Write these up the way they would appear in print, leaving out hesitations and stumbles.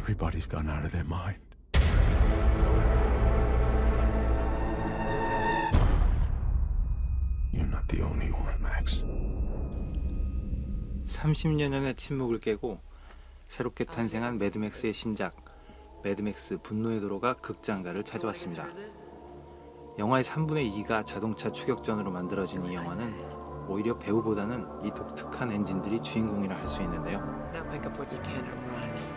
Everybody's gone out of their mind. You're not the only one, Max. 30년의 침묵을 깨고 새롭게 탄생한 매드맥스의 신작 매드맥스 분노의 도로가 극장가를 찾아왔습니다. 영화의 3분의 2가 자동차 추격전으로 만들어진 이 영화는 오히려 배우보다는 이 독특한 엔진들이 주인공이라 할 수 있는데요. Now pick up what you can and run.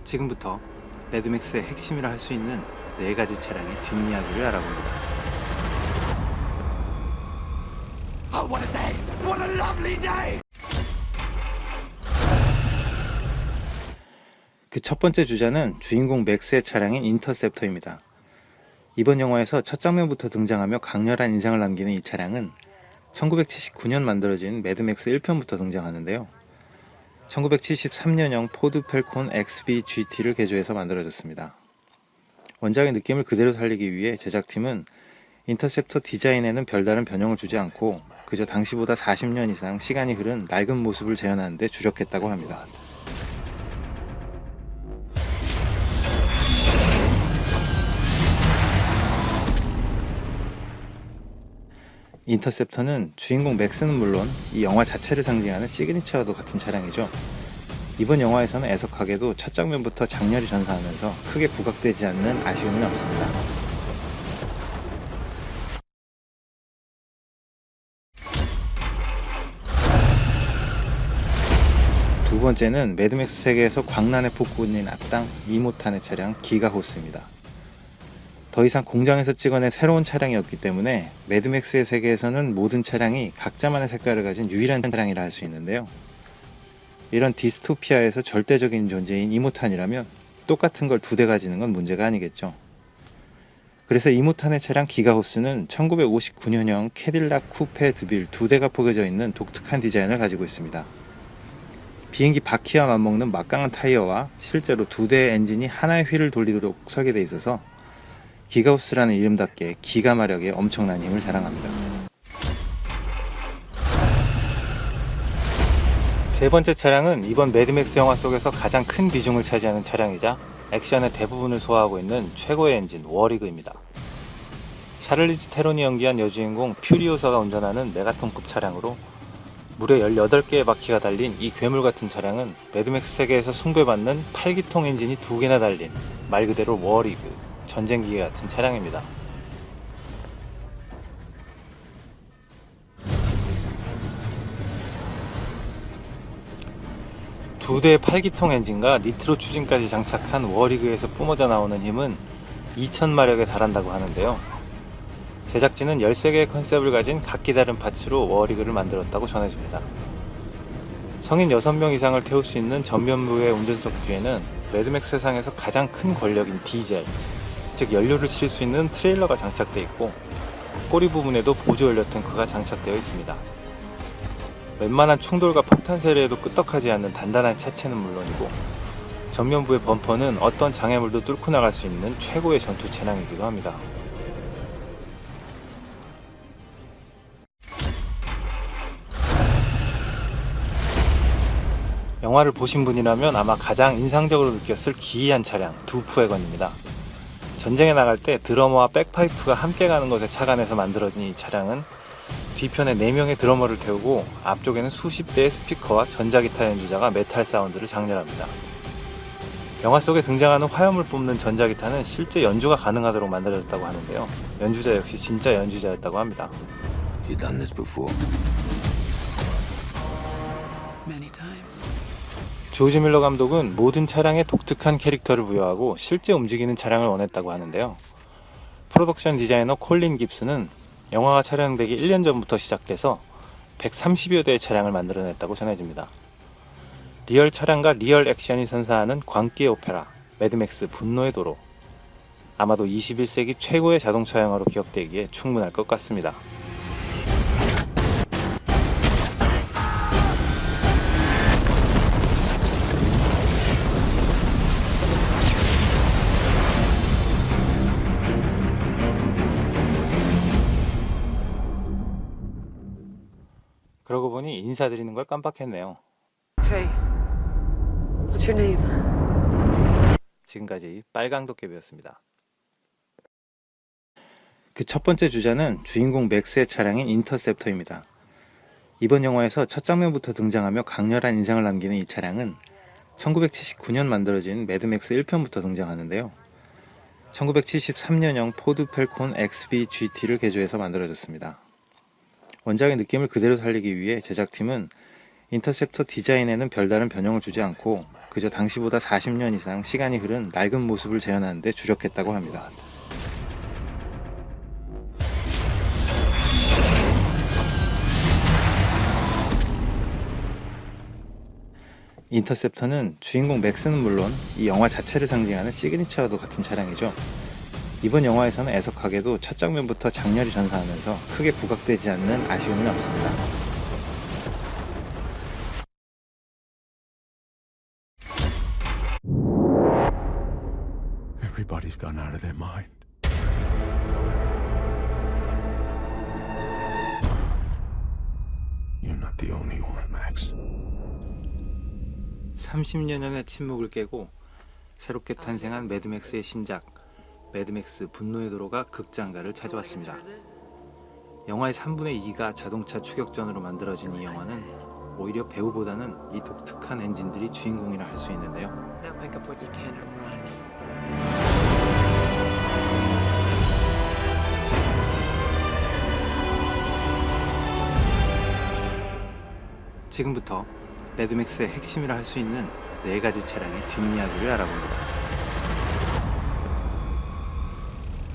지금부터 매드맥스의 핵심이라 할 수 있는 4가지 차량의 뒷이야기를 알아봅니다. Oh, what a day! What a lovely day! 그 첫 번째 주자는 주인공 맥스의 차량인 인터셉터입니다. 이번 영화에서 첫 장면부터 등장하며 강렬한 인상을 남기는 이 차량은 1979년 만들어진 매드맥스 1편부터 등장하는데요. 1973년형 포드 펠콘 XB GT를 개조해서 만들어졌습니다. 원작의 느낌을 그대로 살리기 위해 제작팀은 인터셉터 디자인에는 별다른 변형을 주지 않고 그저 당시보다 40년 이상 시간이 흐른 낡은 모습을 재현하는 데 주력했다고 합니다. 인터셉터는 주인공 맥스는 물론 이 영화 자체를 상징하는 시그니처와도 같은 차량이죠. 이번 영화에서는 애석하게도 첫 장면부터 장렬히 전사하면서 크게 부각되지 않는 아쉬움이 남습니다. 두 번째는 매드맥스 세계에서 광란의 폭군인 악당 이모탄의 차량 기가호스입니다. 더 이상 공장에서 찍어낸 새로운 차량이었기 때문에 매드맥스의 세계에서는 모든 차량이 각자만의 색깔을 가진 유일한 차량이라 할 수 있는데요. 이런 디스토피아에서 절대적인 존재인 이모탄이라면 똑같은 걸 2대 가지는 건 문제가 아니겠죠. 그래서 이모탄의 차량 기가호스는 1959년형 캐딜락 쿠페 드빌 2대가 포개져 있는 독특한 디자인을 가지고 있습니다. 비행기 바퀴와 맞먹는 막강한 타이어와 실제로 2대의 엔진이 하나의 휠을 돌리도록 설계되어 있어서 기가호스라는 이름답게 기가 마력에 엄청난 힘을 자랑합니다. 세 번째 차량은 이번 매드맥스 영화 속에서 가장 큰 비중을 차지하는 차량이자 액션의 대부분을 소화하고 있는 최고의 엔진 워리그입니다. 샤를리즈 테론이 연기한 여주인공 퓨리오사가 운전하는 메가톤급 차량으로 무려 18개의 바퀴가 달린 이 괴물같은 차량은 매드맥스 세계에서 숭배받는 8기통 엔진이 2개나 달린 말 그대로 워리그, 전쟁기계 같은 차량입니다. 두 대의 8기통 엔진과 니트로 추진까지 장착한 워리그에서 뿜어져 나오는 힘은 2000마력에 달한다고 하는데요. 제작진은 13개의 컨셉을 가진 각기 다른 파츠로 워리그를 만들었다고 전해집니다. 성인 6명 이상을 태울 수 있는 전면부의 운전석 뒤에는 매드맥스 세상에서 가장 큰 권력인 디젤, 즉 연료를 실을 수 있는 트레일러가 장착되어 있고 꼬리 부분에도 보조 연료 탱크가 장착되어 있습니다. 웬만한 충돌과 폭탄 세례에도 끄떡하지 않는 단단한 차체는 물론이고 전면부의 범퍼는 어떤 장애물도 뚫고 나갈 수 있는 최고의 전투 차량이기도 합니다. 영화를 보신 분이라면 아마 가장 인상적으로 느꼈을 기이한 차량 두프웨건입니다. 전쟁에 나갈 때 드러머와 백파이프가 함께 가는 것에 착안해서 만들어진 이 차량은 뒤편에 4명의 드러머를 태우고 앞쪽에는 수십 대의 스피커와 전자기타 연주자가 메탈 사운드를 장렬합니다. 영화 속에 등장하는 화염을 뿜는 전자기타는 실제 연주가 가능하도록 만들어졌다고 하는데요. 연주자 역시 진짜 연주자였다고 합니다. You done this before? Many times. 조지 밀러 감독은 모든 차량에 독특한 캐릭터를 부여하고 실제 움직이는 차량을 원했다고 하는데요. 프로덕션 디자이너 콜린 깁스는 영화가 촬영되기 1년 전부터 시작돼서 130여 대의 차량을 만들어냈다고 전해집니다. 리얼 차량과 리얼 액션이 선사하는 광기의 오페라 매드맥스 분노의 도로, 아마도 21세기 최고의 자동차 영화로 기억되기에 충분할 것 같습니다. 그러고 보니 인사드리는 걸 깜빡했네요. Hey, what's your name? 지금까지 빨강도깨비였습니다. 그 첫 번째 주자는 주인공 맥스의 차량인 인터셉터입니다. 이번 영화에서 첫 장면부터 등장하며 강렬한 인상을 남기는 이 차량은 1979년 만들어진 매드맥스 1편부터 등장하는데요. 1973년형 포드 펠콘 XB GT를 개조해서 만들어졌습니다. 원작의 느낌을 그대로 살리기 위해 제작팀은 인터셉터 디자인에는 별다른 변형을 주지 않고 그저 당시보다 40년 이상 시간이 흐른 낡은 모습을 재현하는 데 주력했다고 합니다. 인터셉터는 주인공 맥스는 물론 이 영화 자체를 상징하는 시그니처와도 같은 차량이죠. 이번 영화에서는 애석하게도 첫 장면부터 장렬히 전사하면서 크게 부각되지 않는 아쉬움이 남습니다. Everybody's gone out of their mind. You're not the only one, Max. 30년의 침묵을 깨고 새롭게 탄생한 매드맥스의 신작 매드맥스 분노의 도로가 극장가를 찾아왔습니다. 영화의 3분의 2가 자동차 추격전으로 만들어진 이 영화는 오히려 배우보다는 이 독특한 엔진들이 주인공이라 할 수 있는데요. Now pick up what you can and run. 지금부터 매드맥스의 핵심이라 할 수 있는 4가지 차량의 뒷이야기를 알아봅니다.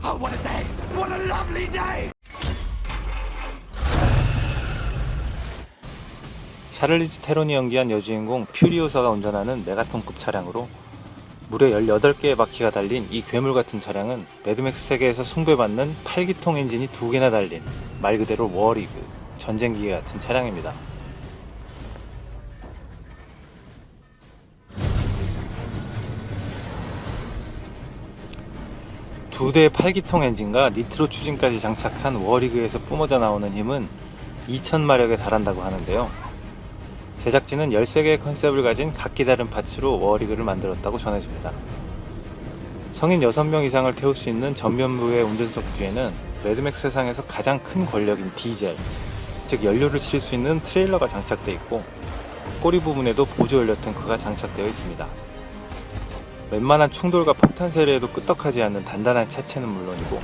Oh, what a day! What a lovely day! 샤를리즈 테론이 연기한 여주인공 퓨리오사가 운전하는 메가톤급 차량으로 무려 18개의 바퀴가 달린 이 괴물 같은 차량은 매드맥스 세계에서 숭배받는 8기통 엔진이 2개나 달린 말 그대로 워리그, 전쟁기계 같은 차량입니다. 두 대의 8기통 엔진과 니트로 추진까지 장착한 워리그에서 뿜어져 나오는 힘은 2000마력에 달한다고 하는데요. 제작진은 13개의 컨셉을 가진 각기 다른 파츠로 워리그를 만들었다고 전해집니다. 성인 6명 이상을 태울 수 있는 전면부의 운전석 뒤에는 매드맥스 세상에서 가장 큰 권력인 디젤, 즉 연료를 실 수 있는 트레일러가 장착되어 있고 꼬리 부분에도 보조 연료 탱크가 장착되어 있습니다. 웬만한 충돌과 폭탄 세례에도 끄떡하지 않는 단단한 차체는 물론이고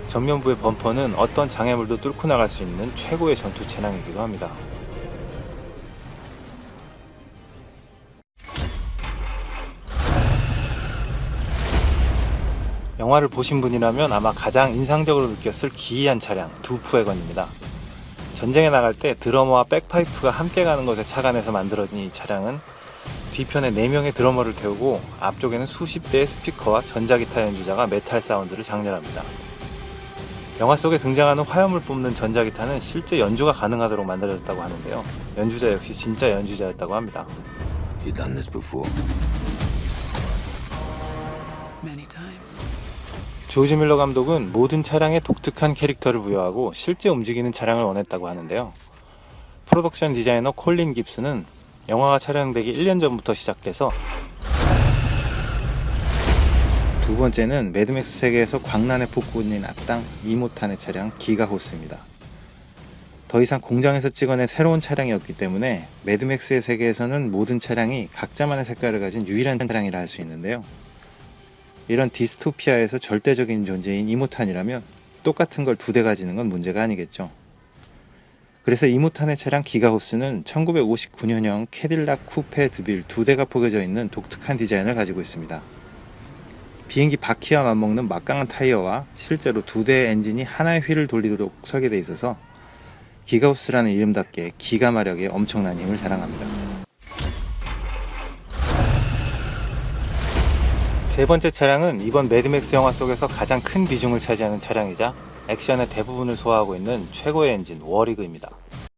전면부의 범퍼는 어떤 장애물도 뚫고 나갈 수 있는 최고의 전투 차량이기도 합니다. 영화를 보신 분이라면 아마 가장 인상적으로 느꼈을 기이한 차량 두프웨건입니다. 전쟁에 나갈 때 드러머와 백파이프가 함께 가는 것에 착안해서 만들어진 이 차량은 뒤편에 4명의 드러머를 태우고 앞쪽에는 수십 대의 스피커와 전자기타 연주자가 메탈 사운드를 장렬합니다. 영화 속에 등장하는 화염을 뿜는 전자기타는 실제 연주가 가능하도록 만들어졌다고 하는데요. 연주자 역시 진짜 연주자였다고 합니다. You done this before? Many times. 조지 밀러 감독은 모든 차량에 독특한 캐릭터를 부여하고 실제 움직이는 차량을 원했다고 하는데요. 프로덕션 디자이너 콜린 깁스는 영화가 촬영되기 1년 전부터 시작돼서 두 번째는 매드맥스 세계에서 광란의 폭군인 악당 이모탄의 차량 기가호스입니다. 더 이상 공장에서 찍어낸 새로운 차량이었기 때문에 매드맥스의 세계에서는 모든 차량이 각자만의 색깔을 가진 유일한 차량이라 할 수 있는데요. 이런 디스토피아에서 절대적인 존재인 이모탄이라면 똑같은 걸 2대 가지는 건 문제가 아니겠죠. 그래서 이모탄의 차량 기가호스는 1959년형 캐딜락 쿠페 드빌 2대가 포개져 있는 독특한 디자인을 가지고 있습니다. 비행기 바퀴와 맞먹는 막강한 타이어와 실제로 2대의 엔진이 하나의 휠을 돌리도록 설계되어 있어서 기가호스라는 이름답게 기가 마력에 엄청난 힘을 자랑합니다. 세 번째 차량은 이번 매드맥스 영화 속에서 가장 큰 비중을 차지하는 차량이자 액션의 대부분을 소화하고 있는 최고의 엔진 워리그입니다.